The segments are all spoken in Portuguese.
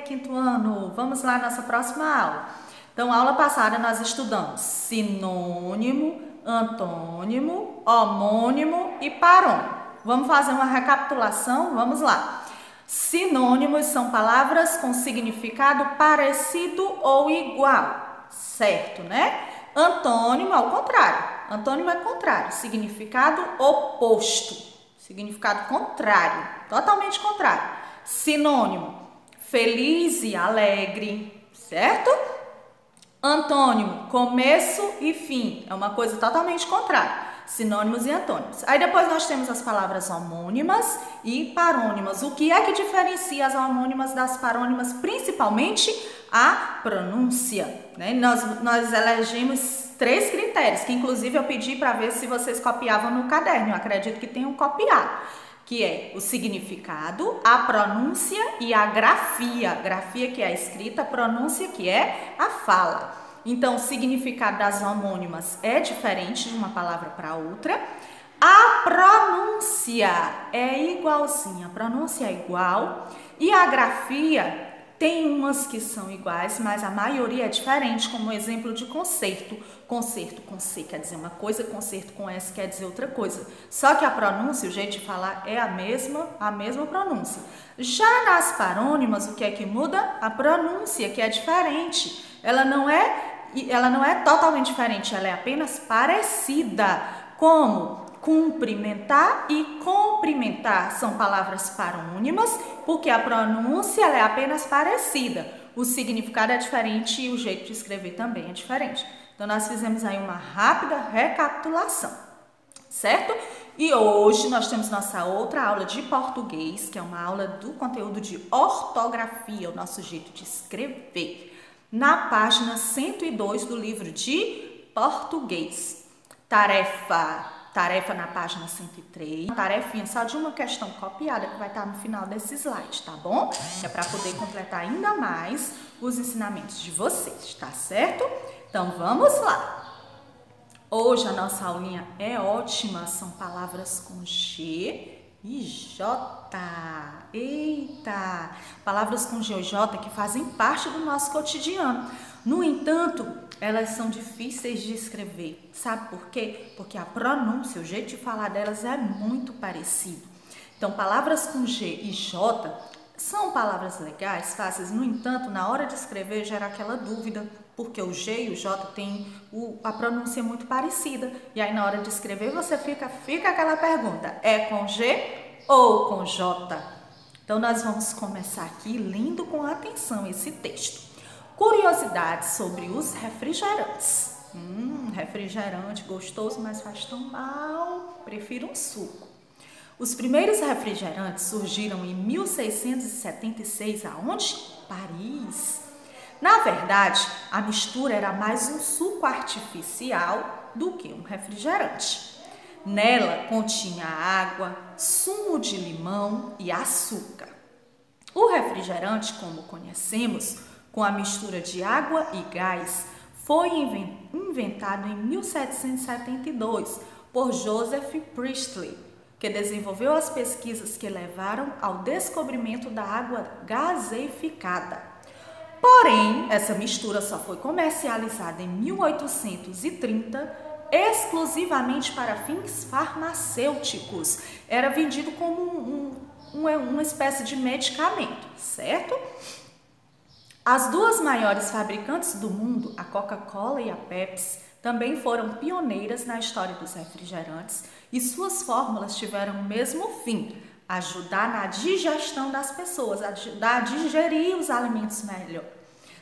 Quinto ano, vamos lá nossa próxima aula. Então, aula passada nós estudamos sinônimo, antônimo, homônimo e parônimo. Vamos fazer uma recapitulação? Vamos lá. Sinônimos são palavras com significado parecido ou igual, certo, né? Antônimo é o contrário. Antônimo é contrário, significado oposto, significado contrário, totalmente contrário. Sinônimo, feliz e alegre, certo? Antônimo, começo e fim, é uma coisa totalmente contrária. Sinônimos e antônimos. Aí depois nós temos as palavras homônimas e parônimas. O que é que diferencia as homônimas das parônimas? Principalmente a pronúncia, né? Nós elegemos 3 critérios, que inclusive eu pedi para ver se vocês copiavam no caderno. Eu acredito que tenham copiado, que é o significado, a pronúncia e a grafia. Grafia que é a escrita, pronúncia que é a fala. Então, o significado das homônimas é diferente de uma palavra para outra. A pronúncia é igualzinha, a pronúncia é igual. E a grafia tem umas que são iguais, mas a maioria é diferente, como o exemplo de concerto. Concerto com C quer dizer uma coisa, concerto com S quer dizer outra coisa. Só que a pronúncia, o jeito de falar é a mesma pronúncia. Já nas parônimas, o que é que muda? A pronúncia, que é diferente. Ela não é totalmente diferente, ela é apenas parecida. Como cumprimentar e cumprimentar são palavras parônimas, porque a pronúncia ela é apenas parecida. O significado é diferente e o jeito de escrever também é diferente. Então, nós fizemos aí uma rápida recapitulação, certo? E hoje nós temos nossa outra aula de português, que é uma aula do conteúdo de ortografia, o nosso jeito de escrever, na página 102 do livro de português. Tarefa na página 103, tarefinha só de uma questão copiada que vai estar no final desse slide, tá bom? É para poder completar ainda mais os ensinamentos de vocês, tá certo? Então vamos lá! Hoje a nossa aulinha é ótima, são palavras com G e J. Eita! Palavras com G e J que fazem parte do nosso cotidiano. No entanto, elas são difíceis de escrever. Sabe por quê? Porque a pronúncia, o jeito de falar delas é muito parecido. Então, palavras com G e J são palavras legais, fáceis. No entanto, na hora de escrever, gera aquela dúvida, porque o G e o J têm a pronúncia muito parecida. E aí, na hora de escrever, você fica aquela pergunta, é com G ou com J? Então, nós vamos começar aqui lendo com atenção esse texto. Curiosidades sobre os refrigerantes. Refrigerante gostoso, mas faz tão mal. Prefiro um suco. Os primeiros refrigerantes surgiram em 1676, aonde? Paris. Na verdade, a mistura era mais um suco artificial do que um refrigerante. Nela continha água, sumo de limão e açúcar. O refrigerante, como conhecemos, com a mistura de água e gás, foi inventado em 1772 por Joseph Priestley, que desenvolveu as pesquisas que levaram ao descobrimento da água gaseificada. Porém, essa mistura só foi comercializada em 1830, exclusivamente para fins farmacêuticos. Era vendido como uma espécie de medicamento, certo? As duas maiores fabricantes do mundo, a Coca-Cola e a Pepsi, também foram pioneiras na história dos refrigerantes e suas fórmulas tiveram o mesmo fim, ajudar na digestão das pessoas, ajudar a digerir os alimentos melhor.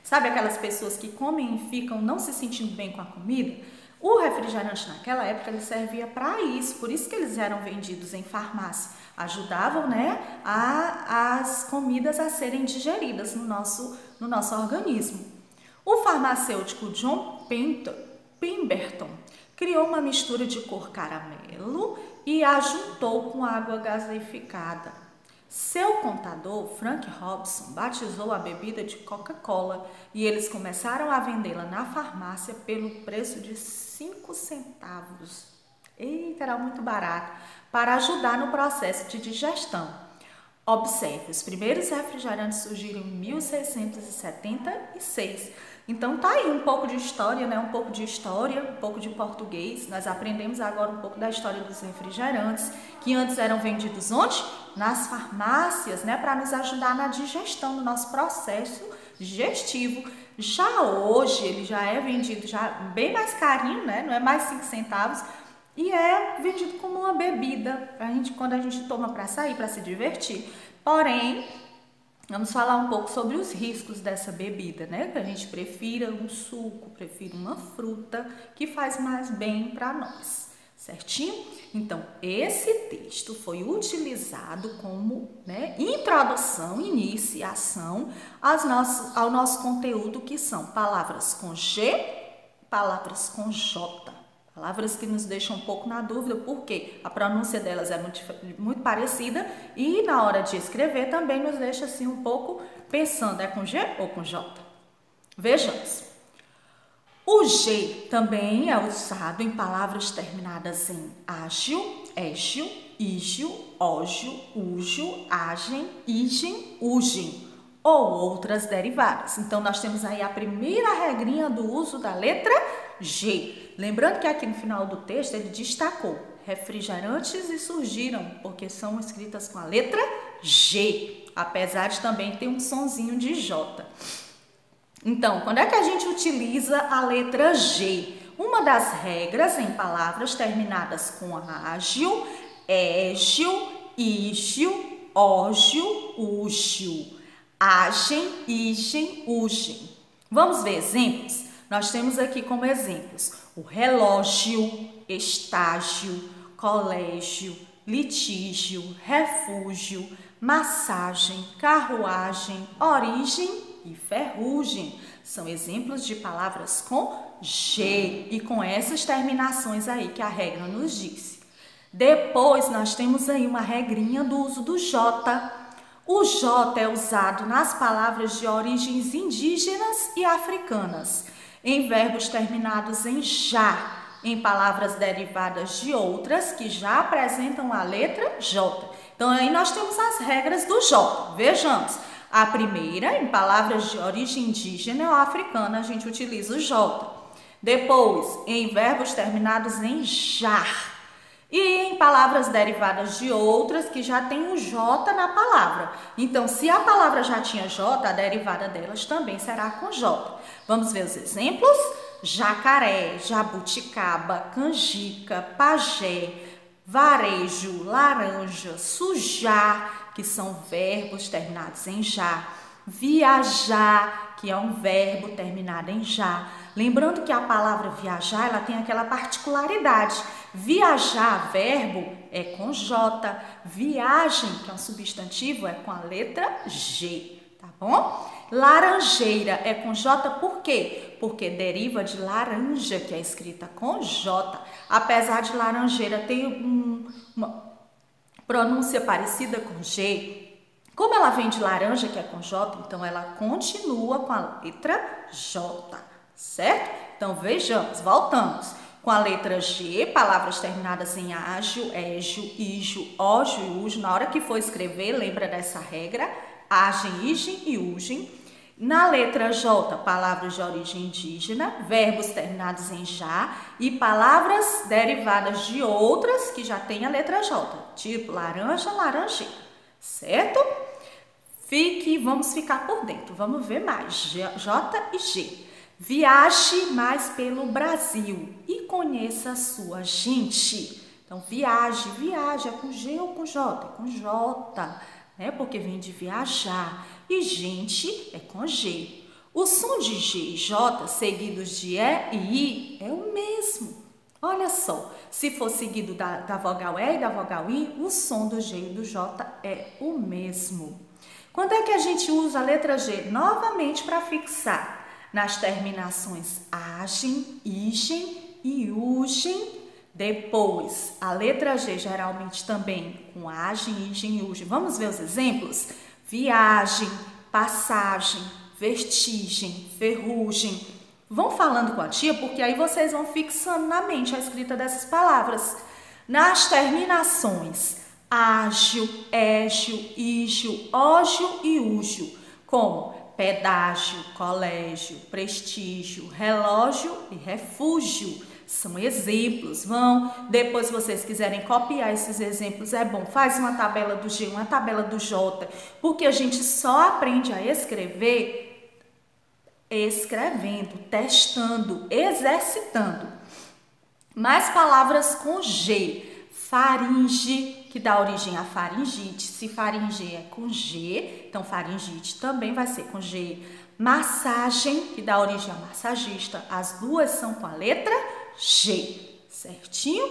Sabe aquelas pessoas que comem e ficam não se sentindo bem com a comida? O refrigerante naquela época ele servia para isso, por isso que eles eram vendidos em farmácia. Ajudavam, né, as comidas a serem digeridas no nosso organismo. O farmacêutico John Pemberton criou uma mistura de cor caramelo e a juntou com água gaseificada. Seu contador, Frank Robson, batizou a bebida de Coca-Cola e eles começaram a vendê-la na farmácia pelo preço de 5 centavos. Eita, era muito barato, para ajudar no processo de digestão. Observe, os primeiros refrigerantes surgiram em 1676. Então tá aí um pouco de história, né? Um pouco de história, um pouco de português. Nós aprendemos agora um pouco da história dos refrigerantes, que antes eram vendidos onde? Nas farmácias, né? Para nos ajudar na digestão do nosso processo digestivo. Já hoje ele já é vendido já bem mais carinho, né? Não é mais 5 centavos. E é vendido como uma bebida, quando a gente toma para sair, para se divertir. Porém, vamos falar um pouco sobre os riscos dessa bebida, né? Que a gente prefira um suco, prefira uma fruta, que faz mais bem para nós, certinho? Então, esse texto foi utilizado como, né, introdução, iniciação ao nosso conteúdo, que são palavras com G, palavras com J. Palavras que nos deixam um pouco na dúvida, porque a pronúncia delas é muito parecida e na hora de escrever também nos deixa assim um pouco pensando, é com G ou com J? Vejamos. O G também é usado em palavras terminadas em ágil, égio, ígio, ógio, úgio, agem, igem, ugem ou outras derivadas. Então, nós temos aí a primeira regrinha do uso da letra G. Lembrando que aqui no final do texto ele destacou refrigerantes e surgiram, porque são escritas com a letra G, apesar de também ter um sonzinho de J. Então, quando é que a gente utiliza a letra G? Uma das regras em palavras terminadas com ágil, égio, ígio, ógio, úgio, agem, igem, ugem. Vamos ver exemplos? Nós temos aqui como exemplos o relógio, estágio, colégio, litígio, refúgio, massagem, carruagem, origem e ferrugem. São exemplos de palavras com G e com essas terminações aí que a regra nos disse. Depois nós temos aí uma regrinha do uso do J. O J é usado nas palavras de origens indígenas e africanas, em verbos terminados em já, em palavras derivadas de outras que já apresentam a letra J. Então, aí nós temos as regras do J. Vejamos. A primeira, em palavras de origem indígena ou africana, a gente utiliza o J. Depois, em verbos terminados em já. E em palavras derivadas de outras que já tem o J na palavra. Então, se a palavra já tinha J, a derivada delas também será com J. Vamos ver os exemplos? Jacaré, jabuticaba, canjica, pajé, varejo, laranja, sujar, que são verbos terminados em já, viajar, que é um verbo terminado em já. Lembrando que a palavra viajar, ela tem aquela particularidade. Viajar, verbo, é com J. Viagem, que é um substantivo, é com a letra G, tá bom? Laranjeira é com J por quê? Porque deriva de laranja, que é escrita com J. Apesar de laranjeira ter uma pronúncia parecida com G, como ela vem de laranja, que é com J, então ela continua com a letra J, certo? Então vejamos, voltamos. Com a letra G, palavras terminadas em ágil, égio, ígio, ógio e úgio. Na hora que for escrever, lembra dessa regra, agem, igem e ugem. Na letra J, palavras de origem indígena, verbos terminados em já e palavras derivadas de outras que já têm a letra J, tipo laranja, laranjeira, certo? Vamos ficar por dentro, vamos ver mais, J e G. Viaje mais pelo Brasil e conheça a sua gente. Então, viaje é com G ou com J? É com J, né? Porque vem de viajar. E gente é com G. O som de G e J, seguidos de E e I, é o mesmo. Olha só, se for seguido da vogal E e da vogal I, o som do G e do J é o mesmo. Quando é que a gente usa a letra G? Novamente para fixar nas terminações agem, igem e ugem Depois, a letra G geralmente também com agem, igem, ugem. Vamos ver os exemplos? Viagem, passagem, vestigem, ferrugem. Vão falando com a tia, porque aí vocês vão fixando na mente a escrita dessas palavras. Nas terminações, ágil, égio, ígio, ógio e úgio, como pedágio, colégio, prestígio, relógio e refúgio. São exemplos. Depois, se vocês quiserem copiar esses exemplos, é bom. Faz uma tabela do G, uma tabela do J, porque a gente só aprende a escrever escrevendo, testando, exercitando. Mais palavras com G. Faringe, que dá origem a faringite. Se faringe é com G, então faringite também vai ser com G. Massagem, que dá origem a massagista. As duas são com a letra G, certinho?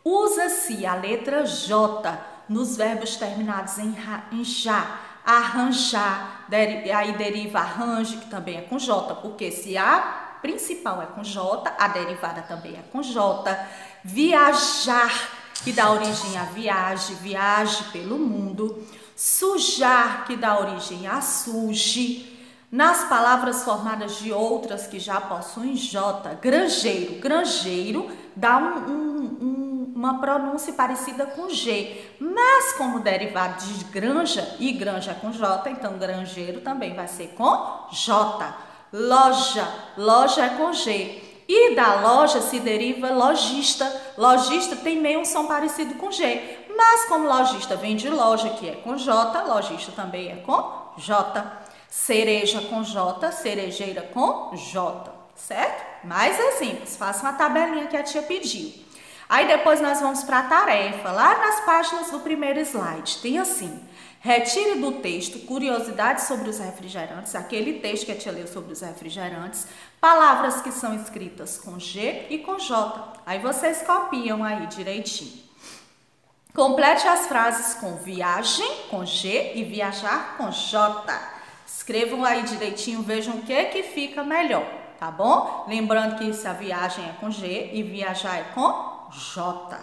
Usa-se a letra J nos verbos terminados em já. Arranjar, aí deriva arranje, que também é com J, porque se a principal é com J, a derivada também é com J. Viajar, que dá origem a viagem, viaje pelo mundo. Sujar, que dá origem a suje. Nas palavras formadas de outras que já possuem J, granjeiro, granjeiro dá uma pronúncia parecida com G, mas como derivado de granja, e granja é com J, então granjeiro também vai ser com J. Loja, loja é com G. E da loja se deriva lojista. Lojista tem meio um som parecido com G, mas como lojista vem de loja, que é com J, lojista também é com J. Cereja com J, cerejeira com J, certo? Mais exemplos, faça uma tabelinha que a tia pediu. Aí depois nós vamos para a tarefa, lá nas páginas do primeiro slide, tem assim: retire do texto curiosidades sobre os refrigerantes, aquele texto que a tia leu sobre os refrigerantes, palavras que são escritas com G e com J. Aí vocês copiam aí direitinho. Complete as frases com viagem, com G, e viajar com J. Escrevam aí direitinho, vejam o que fica melhor, tá bom? Lembrando que se a viagem é com G e viajar é com J.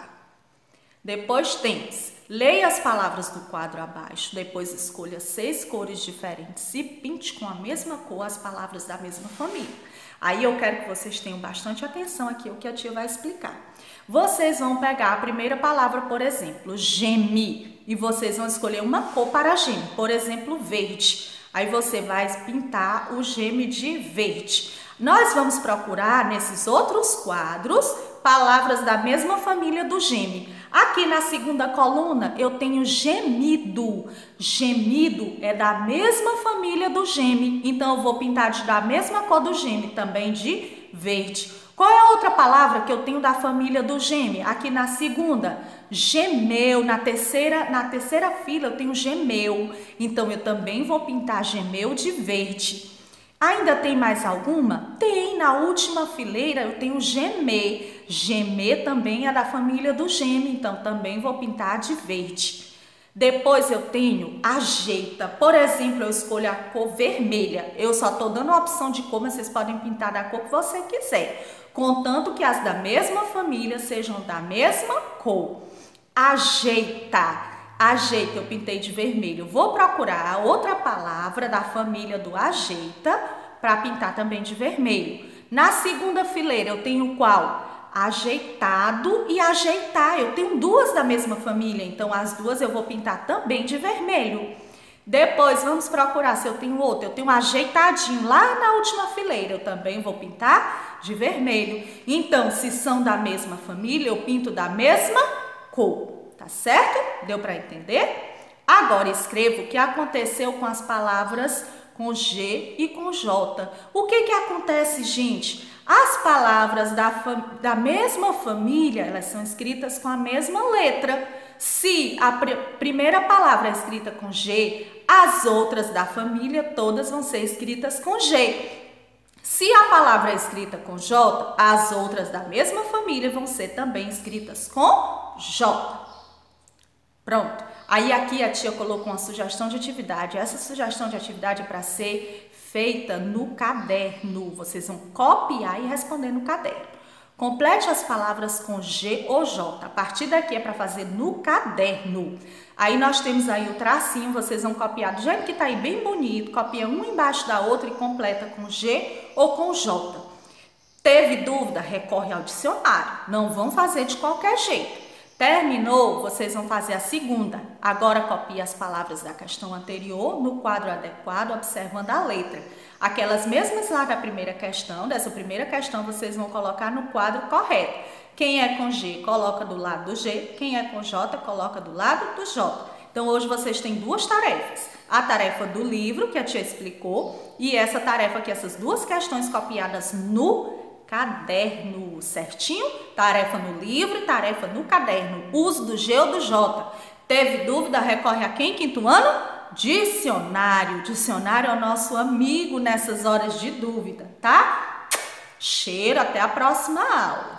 Depois temos, leia as palavras do quadro abaixo, depois escolha 6 cores diferentes e pinte com a mesma cor as palavras da mesma família. Aí eu quero que vocês tenham bastante atenção aqui, o que a tia vai explicar. Vocês vão pegar a primeira palavra, por exemplo, geme, e vocês vão escolher uma cor para geme, por exemplo, verde. Aí você vai pintar o geme de verde. Nós vamos procurar nesses outros quadros palavras da mesma família do geme. Aqui na segunda coluna eu tenho gemido. Gemido é da mesma família do geme, então eu vou pintar da mesma cor do geme, também de verde. Qual é a outra palavra que eu tenho da família do geme? Aqui na segunda, gemeu. Na terceira fila eu tenho gemeu, então eu também vou pintar gemeu de verde. Ainda tem mais alguma? Tem, na última fileira eu tenho gemer. Gemer também é da família do geme, então também vou pintar de verde. Depois eu tenho ajeita. Por exemplo, eu escolho a cor vermelha. Eu só estou dando a opção de cor, mas vocês podem pintar da cor que você quiser, contanto que as da mesma família sejam da mesma cor. Ajeita. Ajeita, eu pintei de vermelho. Vou procurar outra palavra da família do ajeita para pintar também de vermelho. Na segunda fileira eu tenho qual? Ajeitado e ajeitar. Eu tenho duas da mesma família, então as duas eu vou pintar também de vermelho. Depois vamos procurar se eu tenho outro. Eu tenho ajeitadinho lá na última fileira, eu também vou pintar de vermelho. Então, se são da mesma família, eu pinto da mesma cor. Tá certo? Deu para entender? Agora escreva o que aconteceu com as palavras com G e com J. O que acontece, gente? As palavras da mesma família, elas são escritas com a mesma letra. Se a primeira palavra é escrita com G, as outras da família todas vão ser escritas com G. Se a palavra é escrita com J, as outras da mesma família vão ser também escritas com J. Pronto. Aí aqui a tia colocou uma sugestão de atividade. Essa sugestão de atividade é para ser feita no caderno. Vocês vão copiar e responder no caderno. Complete as palavras com G ou J. A partir daqui é para fazer no caderno. Aí nós temos aí o tracinho, vocês vão copiar do jeito que tá aí bem bonito, copia uma embaixo da outra e completa com G ou com J. Teve dúvida? Recorre ao dicionário. Não vão fazer de qualquer jeito. Terminou? Vocês vão fazer a segunda. Agora copie as palavras da questão anterior no quadro adequado, observando a letra. Aquelas mesmas lá da primeira questão, dessa primeira questão, vocês vão colocar no quadro correto. Quem é com G, coloca do lado do G. Quem é com J, coloca do lado do J. Então, hoje vocês têm duas tarefas. A tarefa do livro, que a tia explicou, e essa tarefa aqui, essas duas questões copiadas no caderno, certinho? Tarefa no livro e tarefa no caderno. Uso do G ou do J. Teve dúvida? Recorre a quem, quinto ano? Dicionário. Dicionário é o nosso amigo nessas horas de dúvida, tá? Cheiro, até a próxima aula.